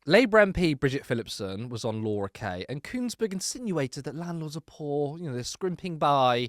Labour MP Bridget Phillipson was on Laura Kay, and Kuenssberg insinuated that landlords are poor, they're scrimping by,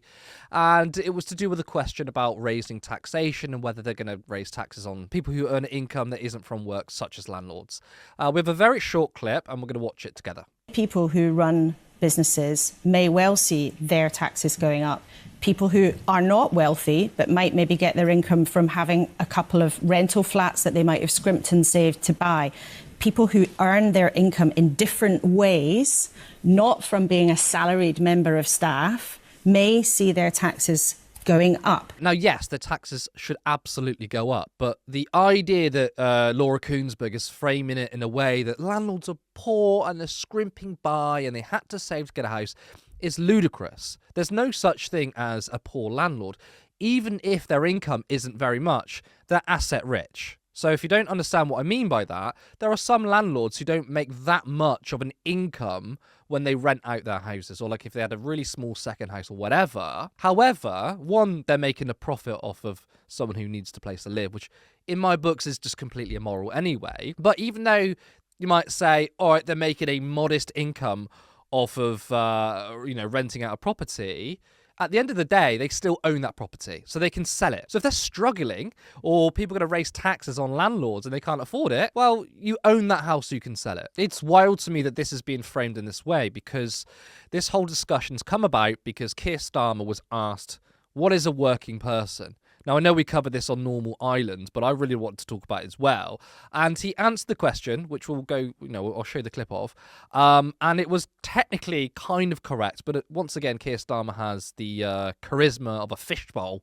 and it was to do with a question about raising taxation and whether they're going to raise taxes on people who earn income that isn't from work, such as landlords. We have a very short clip, and we're going to watch it together. People who run businesses may well see their taxes going up. People who are not wealthy but might maybe get their income from having a couple of rental flats that they might have scrimped and saved to buy. People who earn their income in different ways, not from being a salaried member of staff, may see their taxes going up. Now, yes, the taxes should absolutely go up, but the idea that Laura Kuenssberg is framing it in a way that landlords are poor and they're scrimping by and they had to save to get a house is ludicrous. There's no such thing as a poor landlord. Even if their income isn't very much, they're asset rich. So if you don't understand what I mean by that, there are some landlords who don't make that much of an income when they rent out their houses, or like if they had a really small second house or whatever. However, one, they're making a profit off of someone who needs a place to live, which in my books is just completely immoral anyway. But even though you might say, all right, they're making a modest income off of, renting out a property, at the end of the day, they still own that property, so they can sell it. So if they're struggling, or people are going to raise taxes on landlords and they can't afford it, well, you own that house, so you can sell it. It's wild to me that this is being framed in this way, because this whole discussion's come about because Keir Starmer was asked, what is a working person? Now, I know we covered this on Normal Island, but I really want to talk about it as well. And he answered the question, which we'll go, I'll show you the clip of. And it was technically kind of correct, but once again, Keir Starmer has the charisma of a fishbowl.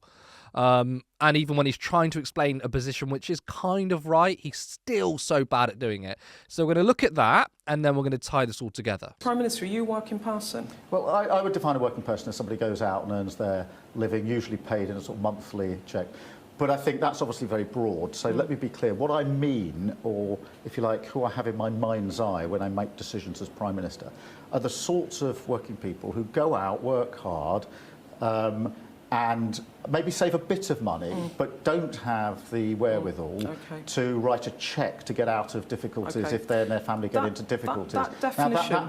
And even when he's trying to explain a position which is kind of right, he's still so bad at doing it. So we're going to look at that, and then we're going to tie this all together. Prime Minister, are you a working person? Well, I would define a working person as somebody goes out and earns their living, usually paid in a sort of monthly check. But I think that's obviously very broad. So let me be clear. What I mean, or if you like, who I have in my mind's eye when I make decisions as Prime Minister, are the sorts of working people who go out, work hard, and maybe save a bit of money, but don't have the wherewithal to write a cheque to get out of difficulties if they and their family get into difficulties. That definition...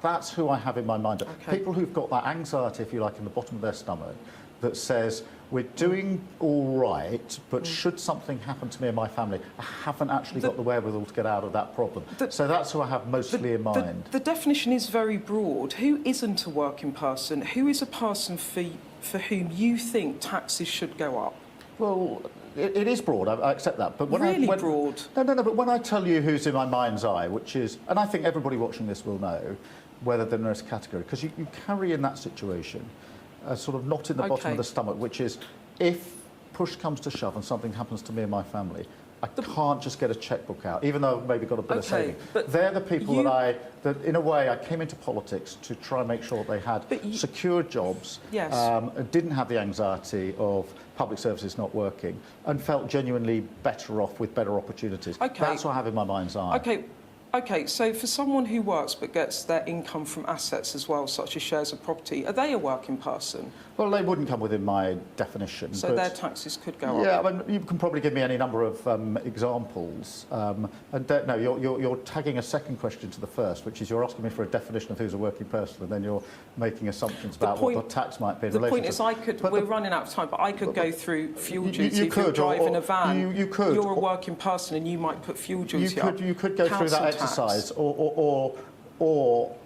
That's who I have in my mind. People who've got that anxiety, if you like, in the bottom of their stomach that says, we're doing all right, but should something happen to me and my family, I haven't actually got the wherewithal to get out of that problem. So that's who I have mostly in mind. The definition is very broad. Who isn't a working person? Who is a person for whom you think taxes should go up? Well, it is broad, I accept that. But when really when, broad? No, but when I tell you who's in my mind's eye, which is, and I think everybody watching this will know whether they're in this category, because you carry in that situation a sort of knot in the bottom of the stomach, which is, if push comes to shove and something happens to me and my family, I can't just get a chequebook out, even though I've maybe got a bit of saving. But they're the people that in a way, I came into politics to try and make sure they had secure jobs, didn't have the anxiety of public services not working, and felt genuinely better off with better opportunities. That's what I have in my mind's eye. Okay, so for someone who works but gets their income from assets as well, such as shares of property, are they a working person? Well, they wouldn't come within my definition. So their taxes could go up? Yeah, I mean, you can probably give me any number of examples. No, you're tagging a second question to the first, which is you're asking me for a definition of who's a working person, and then you're making assumptions about what the tax might be in relation to... The point is, we're running out of time, but I could go through fuel duty. If you're driving a van, you could. You're a working person and you might put fuel duty up. You could go through that exercise, or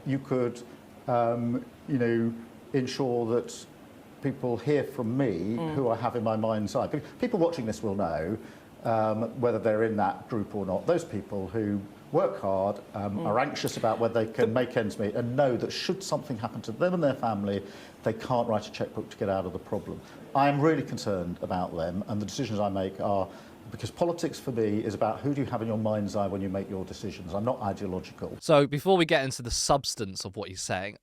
you could, ensure that people hear from me who I have in my mind's eye. People watching this will know whether they're in that group or not. Those people who work hard, are anxious about whether they can make ends meet, and know that should something happen to them and their family, they can't write a chequebook to get out of the problem. I am really concerned about them, and the decisions I make are... Because politics, for me, is about who do you have in your mind's eye when you make your decisions. I'm not ideological. So before we get into the substance of what he's saying,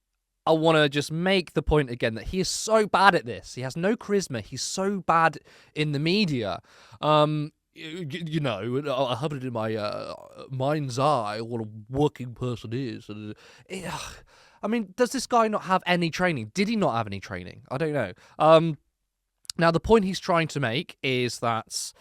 I want to just make the point again that he is so bad at this. He has no charisma. He's so bad in the media. I have it in my mind's eye what a working person is. And, I mean, does this guy not have any training? Did he not have any training? I don't know. Now, the point he's trying to make is that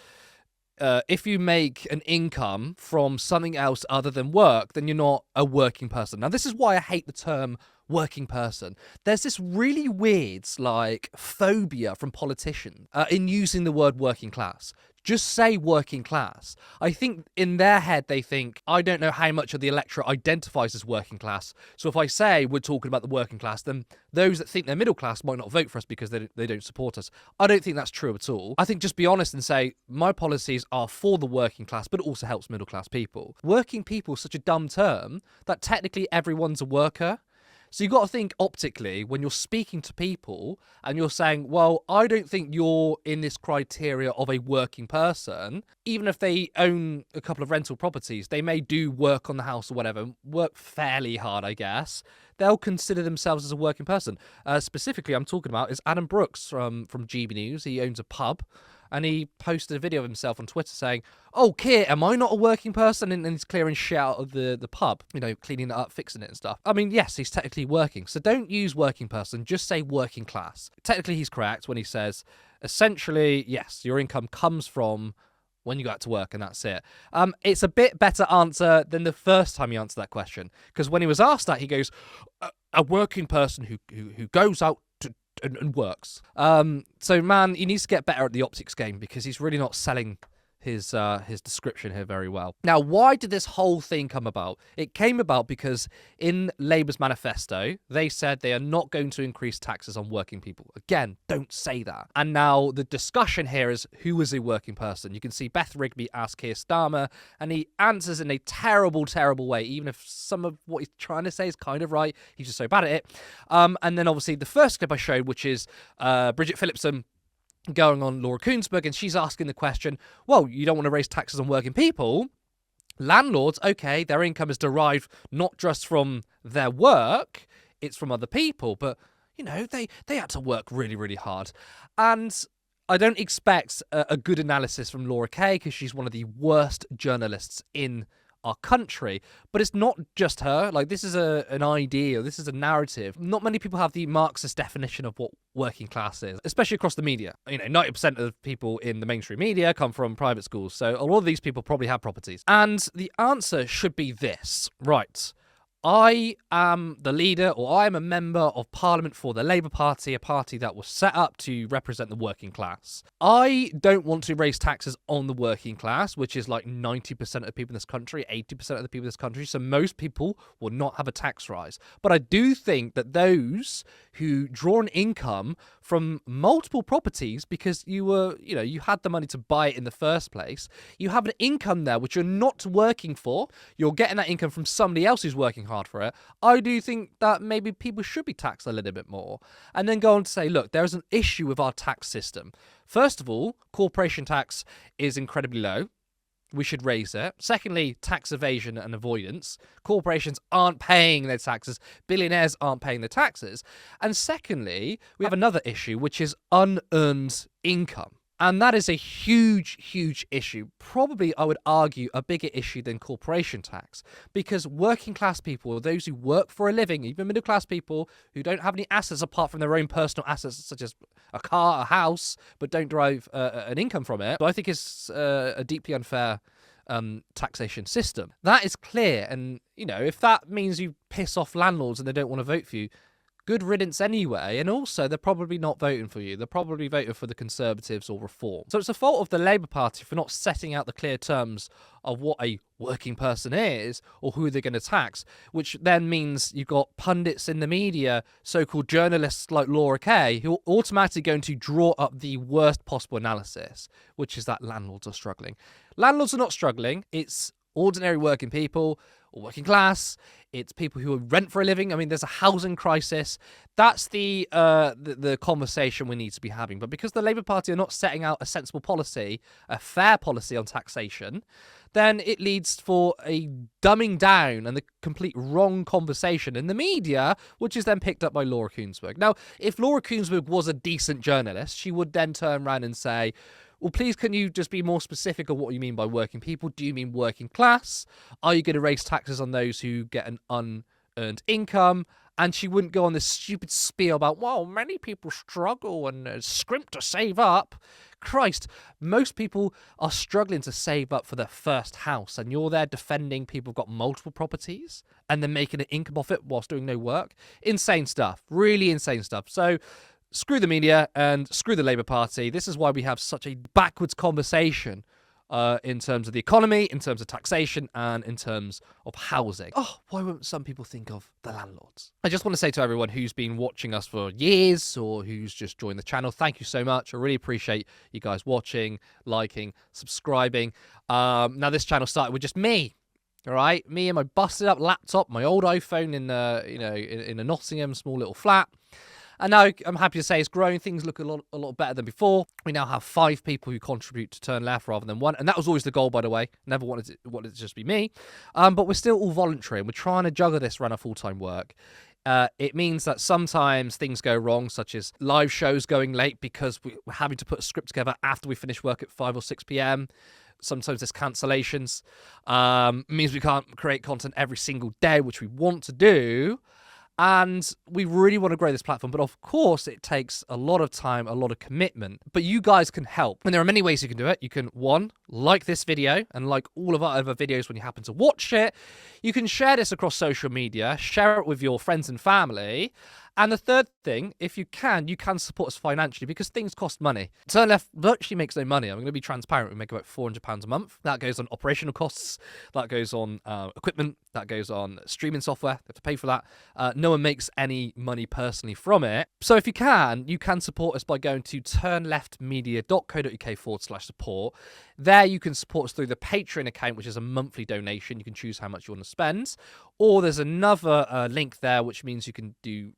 if you make an income from something else other than work, then you're not a working person. Now, this is why I hate the term working person. There's this really weird, like, phobia from politicians in using the word working class. Just say working class. I think in their head, they think, I don't know how much of the electorate identifies as working class. So if I say we're talking about the working class, then those that think they're middle class might not vote for us because they don't support us. I don't think that's true at all. I think just be honest and say, my policies are for the working class, but it also helps middle class people. Working people is such a dumb term that technically everyone's a worker. So you've got to think optically when you're speaking to people and you're saying, well, I don't think you're in this criteria of a working person. Even if they own a couple of rental properties, they may do work on the house or whatever, work fairly hard, I guess. They'll consider themselves as a working person. Specifically, I'm talking about is Adam Brooks from GB News. He owns a pub. And he posted a video of himself on Twitter saying, oh, Keir, am I not a working person? And he's clearing shit out of the pub, you know, cleaning it up, fixing it and stuff. I mean, yes, he's technically working. So don't use working person, just say working class. Technically, he's correct when he says, essentially, yes, your income comes from when you go out to work and that's it. It's a bit better answer than the first time he answered that question. Because when he was asked that, he goes, a working person who goes out and works. So man, he needs to get better at the optics game because he's really not selling his description here very well. Now, why did this whole thing come about? It came about because in Labour's manifesto, they said they are not going to increase taxes on working people. Again, don't say that. And now the discussion here is who is a working person? You can see Beth Rigby ask Keir Starmer, and he answers in a terrible, terrible way, even if some of what he's trying to say is kind of right. He's just so bad at it. And then obviously the first clip I showed, which is Bridget Phillipson going on Laura Kuenssberg, and she's asking the question, well, you don't want to raise taxes on working people. Landlords, okay, their income is derived not just from their work, it's from other people, but, you know, they had to work really, really hard. And I don't expect a good analysis from Laura Kay because she's one of the worst journalists in our country, but it's not just her. Like, this is an idea, this is a narrative. Not many people have the Marxist definition of what working class is, especially across the media. You know, 90% of people in the mainstream media come from private schools, so a lot of these people probably have properties. And the answer should be this, right? I am the leader, or I am a member of Parliament for the Labour Party, a party that was set up to represent the working class. I don't want to raise taxes on the working class, which is like 90% of the people in this country, 80% of the people in this country, so most people will not have a tax rise. But I do think that those who draw an income from multiple properties because you had the money to buy it in the first place, you have an income there which you're not working for, you're getting that income from somebody else who's working hard for it. I do think that maybe people should be taxed a little bit more. And then go on to say, look, there's an issue with our tax system. First of all, corporation tax is incredibly low. We should raise it. Secondly, tax evasion and avoidance. Corporations aren't paying their taxes. Billionaires aren't paying their taxes. And secondly, we have another issue, which is unearned income. And that is a huge, huge issue. Probably, I would argue, a bigger issue than corporation tax. Because working class people, or those who work for a living, even middle class people who don't have any assets apart from their own personal assets, such as a car, a house, but don't derive an income from it, but I think it's a deeply unfair taxation system. That is clear. And, you know, if that means you piss off landlords and they don't want to vote for you, good riddance anyway, and also they're probably not voting for you. They're probably voting for the Conservatives or Reform. So it's the fault of the Labour Party for not setting out the clear terms of what a working person is or who they're going to tax, which then means you've got pundits in the media, so-called journalists like Laura Kay, who are automatically going to draw up the worst possible analysis, which is that landlords are struggling. Landlords are not struggling. It's ordinary working people or working class. It's people who rent for a living. I mean, there's a housing crisis. That's the conversation we need to be having. But because the Labour Party are not setting out a sensible policy, a fair policy on taxation, then it leads for a dumbing down and the complete wrong conversation in the media, which is then picked up by Laura Kuenssberg. Now, if Laura Kuenssberg was a decent journalist, she would then turn around and say, well, please, can you just be more specific on what you mean by working people? Do you mean working class? Are you going to raise taxes on those who get an unearned income? and she wouldn't go on this stupid spiel about, well, many people struggle and scrimp to save up. Christ, most people are struggling to save up for their first house, and you're there defending people who've got multiple properties and then making an income off it whilst doing no work. Insane stuff. Really insane stuff. So screw the media and screw the Labour Party. This is why we have such a backwards conversation in terms of the economy, in terms of taxation, and in terms of housing. Oh, why won't some people think of the landlords? I just want to say to everyone who's been watching us for years or who's just joined the channel, thank you so much. I really appreciate you guys watching, liking, subscribing. Now, this channel started with just me. All right, me and my busted up laptop, my old iPhone in in a Nottingham small little flat. And now I'm happy to say it's growing. Things look a lot better than before. We now have 5 people who contribute to Turn Left rather than 1. And that was always the goal, by the way. Never wanted it to just be me. But we're still all voluntary, and we're trying to juggle this around our full-time work. It means that sometimes things go wrong, such as live shows going late because we're having to put a script together after we finish work at 5 or 6 p.m. Sometimes there's cancellations. It means we can't create content every single day, which we want to do. And we really want to grow this platform, but of course it takes a lot of time, a lot of commitment. But you guys can help. And there are many ways you can do it. You can, 1, like this video, and like all of our other videos when you happen to watch it. You can share this across social media, share it with your friends and family. And the third thing, if you can support us financially because things cost money. Turn Left virtually makes no money. I'm going to be transparent. We make about £400 a month. That goes on operational costs. That goes on equipment. That goes on streaming software. They have to pay for that. No one makes any money personally from it. So if you can support us by going to turnleftmedia.co.uk/support. There you can support us through the Patreon account, which is a monthly donation. You can choose how much you want to spend. Or there's another link there, which means you can do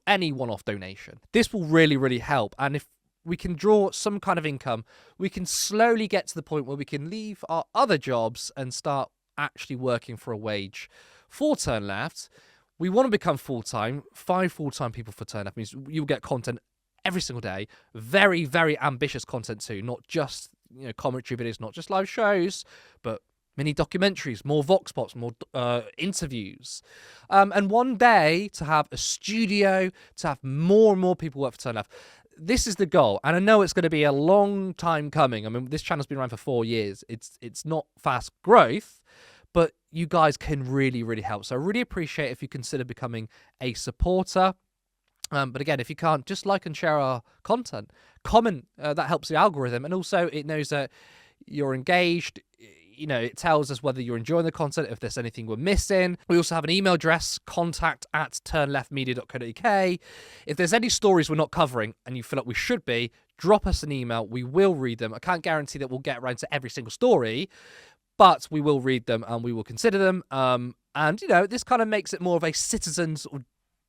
any one-off donation. This will really, really help. And if we can draw some kind of income, we can slowly get to the point where we can leave our other jobs and start actually working for a wage for Turn Left. We want to become full-time. 5 full-time people for Turn Left means you'll get content every single day. Very, very ambitious content too. Not just commentary videos, not just live shows, but mini documentaries, more vox pops, more interviews. And one day to have a studio, to have more and more people work for Turn Left. This is the goal. And I know it's going to be a long time coming. I mean, this channel's been around for 4 years. It's not fast growth, but you guys can really, really help. So I really appreciate if you consider becoming a supporter. But again, if you can't, just like and share our content. Comment, that helps the algorithm. And also it knows that you're engaged. It tells us whether you're enjoying the content, if there's anything we're missing. We also have an email address, contact@turnleftmedia.co.uk. If there's any stories we're not covering and you feel like we should be, drop us an email. We will read them. I can't guarantee that we'll get around to every single story, but we will read them and we will consider them. And this kind of makes it more of a citizens or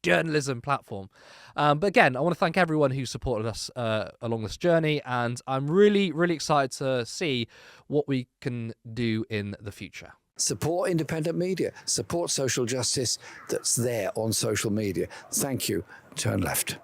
journalism platform. But again, I want to thank everyone who supported us along this journey, and I'm really, really excited to see what we can do in the future. Support independent media, support social justice that's there on social media. Thank you. Turn Left.